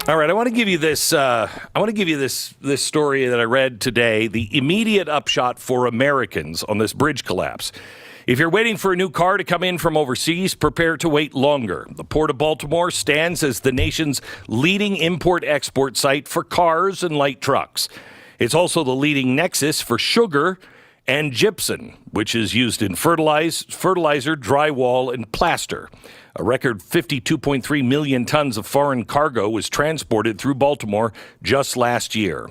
All right, I want to give you this. This story that I read today. The immediate upshot for Americans on this bridge collapse. If you're waiting for a new car to come in from overseas, prepare to wait longer. The Port of Baltimore stands as the nation's leading import-export site for cars and light trucks. It's also the leading nexus for sugar and gypsum, which is used in fertilizer, drywall, and plaster. A record 52.3 million tons of foreign cargo was transported through Baltimore just last year.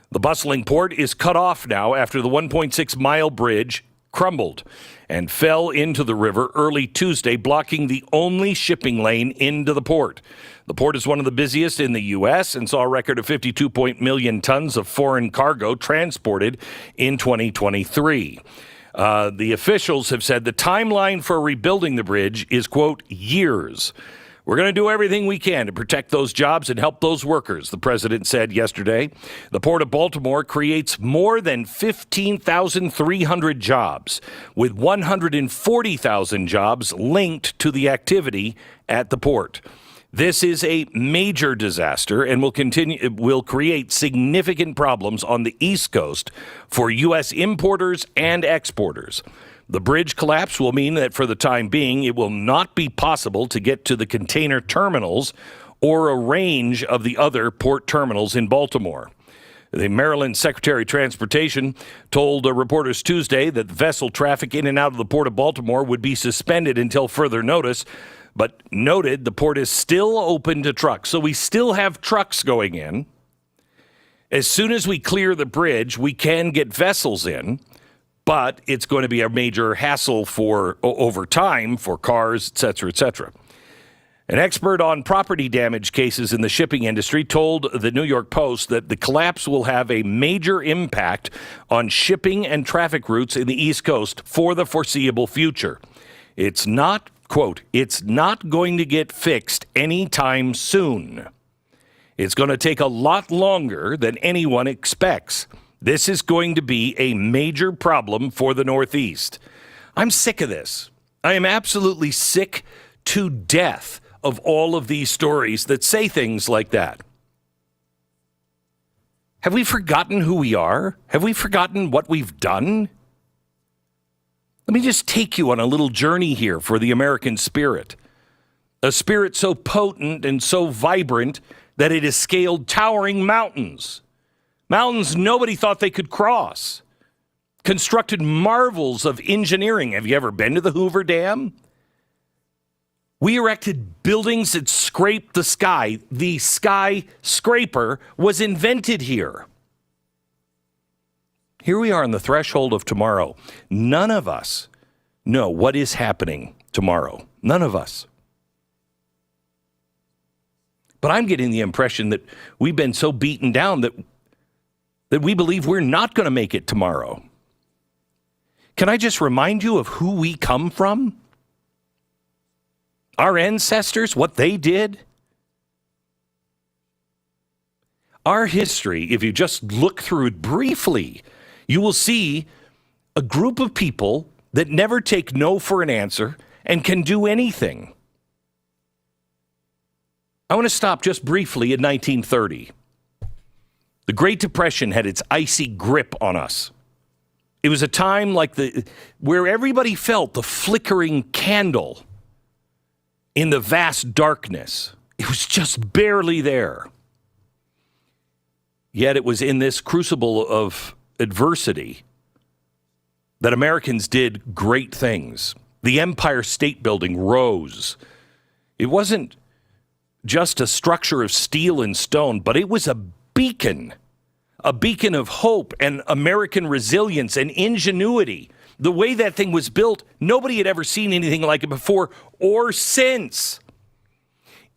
The bustling port is cut off now after the 1.6-mile bridge crumbled and fell into the river early Tuesday, blocking the only shipping lane into the port. The port is one of the busiest in the U.S. and saw a record of 52 million tons of foreign cargo transported in 2023. The officials have said the timeline for rebuilding the bridge is, quote, years. We're going to do everything we can to protect those jobs and help those workers, the president said yesterday. The Port of Baltimore creates more than 15,300 jobs, with 140,000 jobs linked to the activity at the port. This is a major disaster and will create significant problems on the East Coast for U.S. importers and exporters. The bridge collapse will mean that for the time being, it will not be possible to get to the container terminals or a range of the other port terminals in Baltimore. The Maryland Secretary of Transportation told reporters Tuesday that vessel traffic in and out of the Port of Baltimore would be suspended until further notice, but noted the port is still open to trucks. So we still have trucks going in. As soon as we clear the bridge, we can get vessels in, but it's going to be a major hassle over time for cars, et cetera, et cetera. An expert on property damage cases in the shipping industry told the New York Post that the collapse will have a major impact on shipping and traffic routes in the East Coast for the foreseeable future. It's not, quote, it's not going to get fixed anytime soon. It's going to take a lot longer than anyone expects. This is going to be a major problem for the Northeast. I'm sick of this. I am absolutely sick to death of all of these stories that say things like that. Have we forgotten who we are? Have we forgotten what we've done? Let me just take you on a little journey here for the American spirit. A spirit so potent and so vibrant that it has scaled towering mountains. Mountains nobody thought they could cross. Constructed marvels of engineering. Have you ever been to the Hoover Dam? We erected buildings that scraped the sky. The skyscraper was invented here. Here we are on the threshold of tomorrow. None of us know what is happening tomorrow. None of us. But I'm getting the impression that we've been so beaten down that we believe we're not going to make it tomorrow. Can I just remind you of who we come from? Our ancestors, what they did? Our history, if you just look through it briefly, you will see a group of people that never take no for an answer and can do anything. I want to stop just briefly in 1930. The Great Depression had its icy grip on us. It was a time where everybody felt the flickering candle in the vast darkness. It was just barely there. Yet it was in this crucible of adversity that Americans did great things. The Empire State Building rose. It wasn't just a structure of steel and stone, but it was a beacon of hope and American resilience and ingenuity. The way that thing was built, nobody had ever seen anything like it before or since.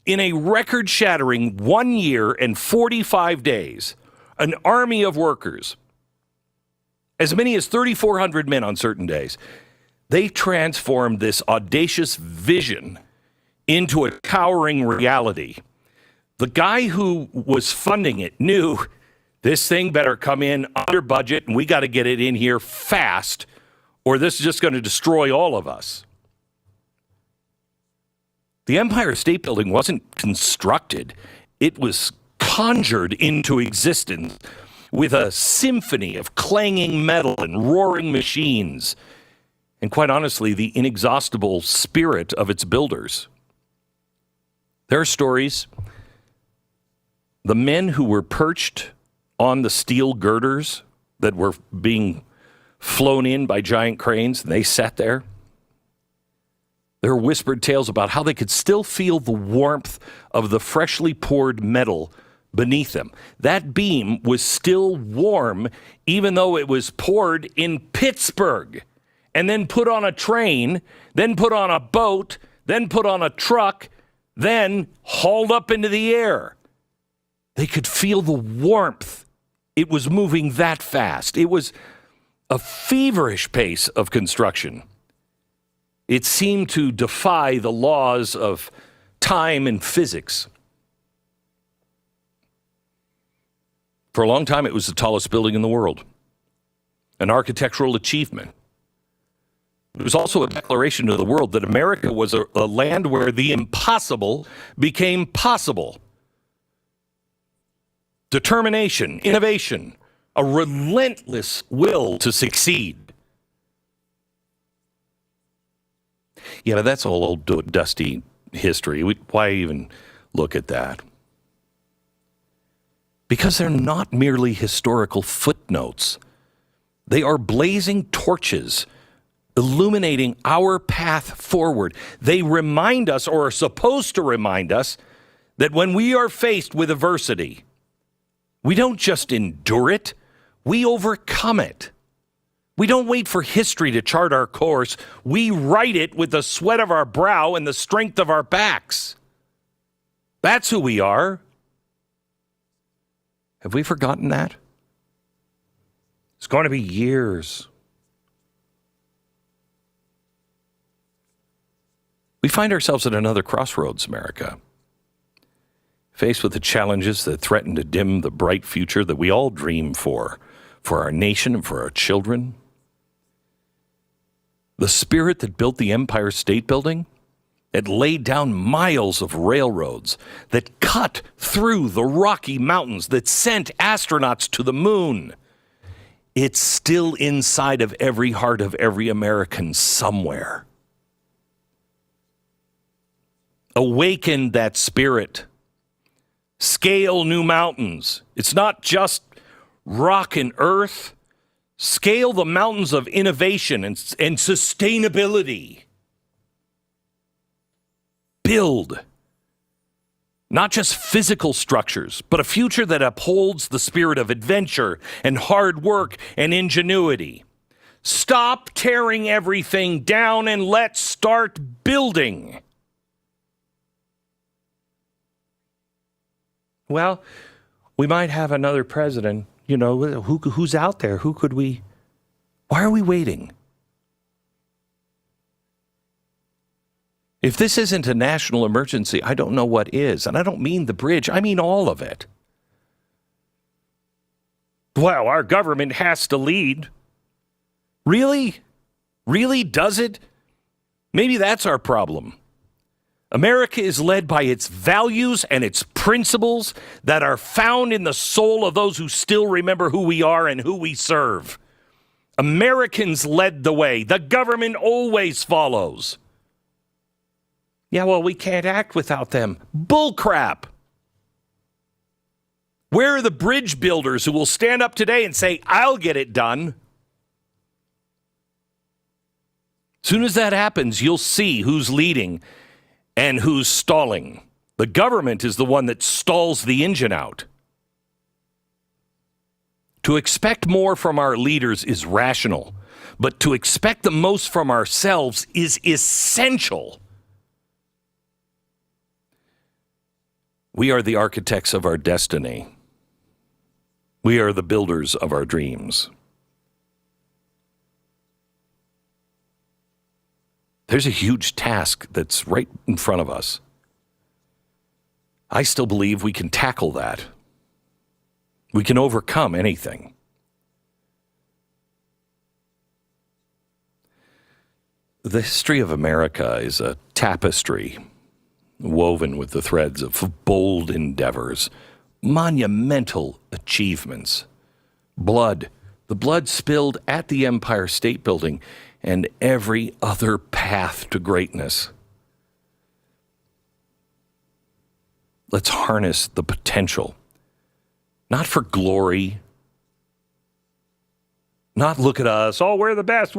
In a record-shattering 1 year and 45 days, an army of workers, as many as 3,400 men on certain days, they transformed this audacious vision into a towering reality. The guy who was funding it knew this thing better come in under budget, and we got to get it in here fast, or this is just going to destroy all of us. The Empire State Building wasn't constructed. It was conjured into existence with a symphony of clanging metal and roaring machines, and quite honestly, the inexhaustible spirit of its builders. There are stories. The men who were perched on the steel girders that were being flown in by giant cranes, and they sat there. There are whispered tales about how they could still feel the warmth of the freshly poured metal beneath them. That beam was still warm, even though it was poured in Pittsburgh, and then put on a train, then put on a boat, then put on a truck, then hauled up into the air. They could feel the warmth. It was moving that fast. It was a feverish pace of construction. It seemed to defy the laws of time and physics. For a long time, it was the tallest building in the world, an architectural achievement. It was also a declaration to the world that America was a land where the impossible became possible. Determination, innovation, a relentless will to succeed. Yeah, but that's all old, dusty history. Why even look at that? Because they're not merely historical footnotes. They are blazing torches illuminating our path forward. They remind us, or are supposed to remind us, that when we are faced with adversity, we don't just endure it, we overcome it. We don't wait for history to chart our course. We write it with the sweat of our brow and the strength of our backs. That's who we are. Have we forgotten that? It's going to be years. We find ourselves at another crossroads, America. Faced with the challenges that threaten to dim the bright future that we all dream for our nation and for our children. The spirit that built the Empire State Building, it laid down miles of railroads that cut through the Rocky Mountains, that sent astronauts to the moon. It's still inside of every heart of every American somewhere. Awaken that spirit. Scale new mountains. It's not just rock and earth. Scale the mountains of innovation and sustainability. Build not just physical structures, but a future that upholds the spirit of adventure and hard work and ingenuity. Stop tearing everything down and let's start building. Well, we might have another president. You know, who's out there? Who could we? Why are we waiting? If this isn't a national emergency, I don't know what is. And I don't mean the bridge. I mean all of it. Well, our government has to lead. Really? Really? Does it? Maybe that's our problem. America is led by its values and its principles that are found in the soul of those who still remember who we are and who we serve. Americans led the way. The government always follows. Yeah, well, we can't act without them. Bullcrap. Where are the bridge builders who will stand up today and say, I'll get it done? As soon as that happens, you'll see who's leading and who's stalling. The government is the one that stalls the engine out. To expect more from our leaders is rational, but to expect the most from ourselves is essential. We are the architects of our destiny. We are the builders of our dreams. There's a huge task that's right in front of us. I still believe we can tackle that. We can overcome anything. The history of America is a tapestry woven with the threads of bold endeavors, monumental achievements. The blood spilled at the Empire State Building and every other path to greatness. Let's harness the potential, not for glory, not look at us, oh, we're the best,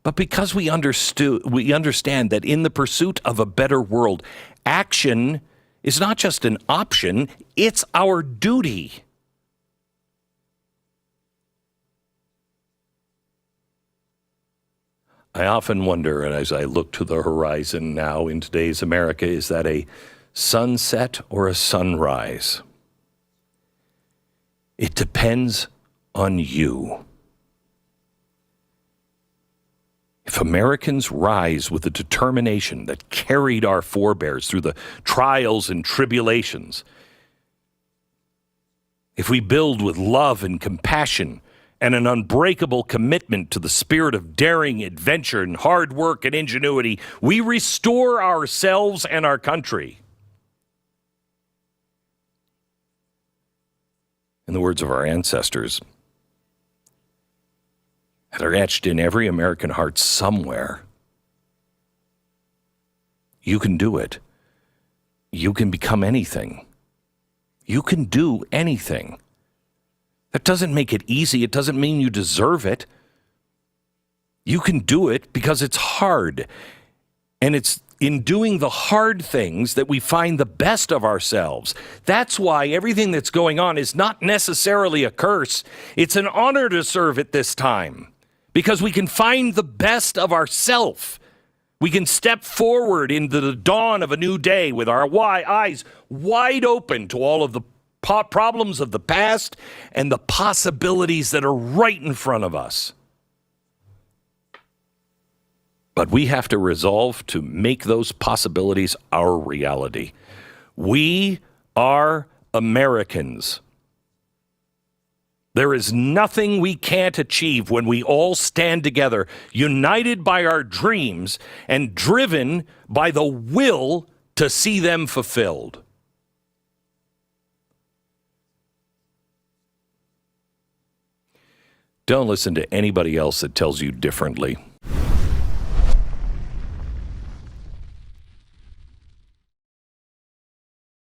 but because we understand that in the pursuit of a better world, action is not just an option, it's our duty. I often wonder, and as I look to the horizon now in today's America, is that a sunset or a sunrise? It depends on you. If Americans rise with the determination that carried our forebears through the trials and tribulations, if we build with love and compassion and an unbreakable commitment to the spirit of daring, adventure, and hard work and ingenuity, we restore ourselves and our country. In the words of our ancestors, that are etched in every American heart somewhere, you can do it. You can become anything. You can do anything. That doesn't make it easy. It doesn't mean you deserve it. You can do it because it's hard. And it's in doing the hard things that we find the best of ourselves. That's why everything that's going on is not necessarily a curse. It's an honor to serve at this time because we can find the best of ourselves. We can step forward into the dawn of a new day with our eyes wide open to all of the problems of the past and the possibilities that are right in front of us. But we have to resolve to make those possibilities our reality. We are Americans. There is nothing we can't achieve when we all stand together, united by our dreams and driven by the will to see them fulfilled. Don't listen to anybody else that tells you differently.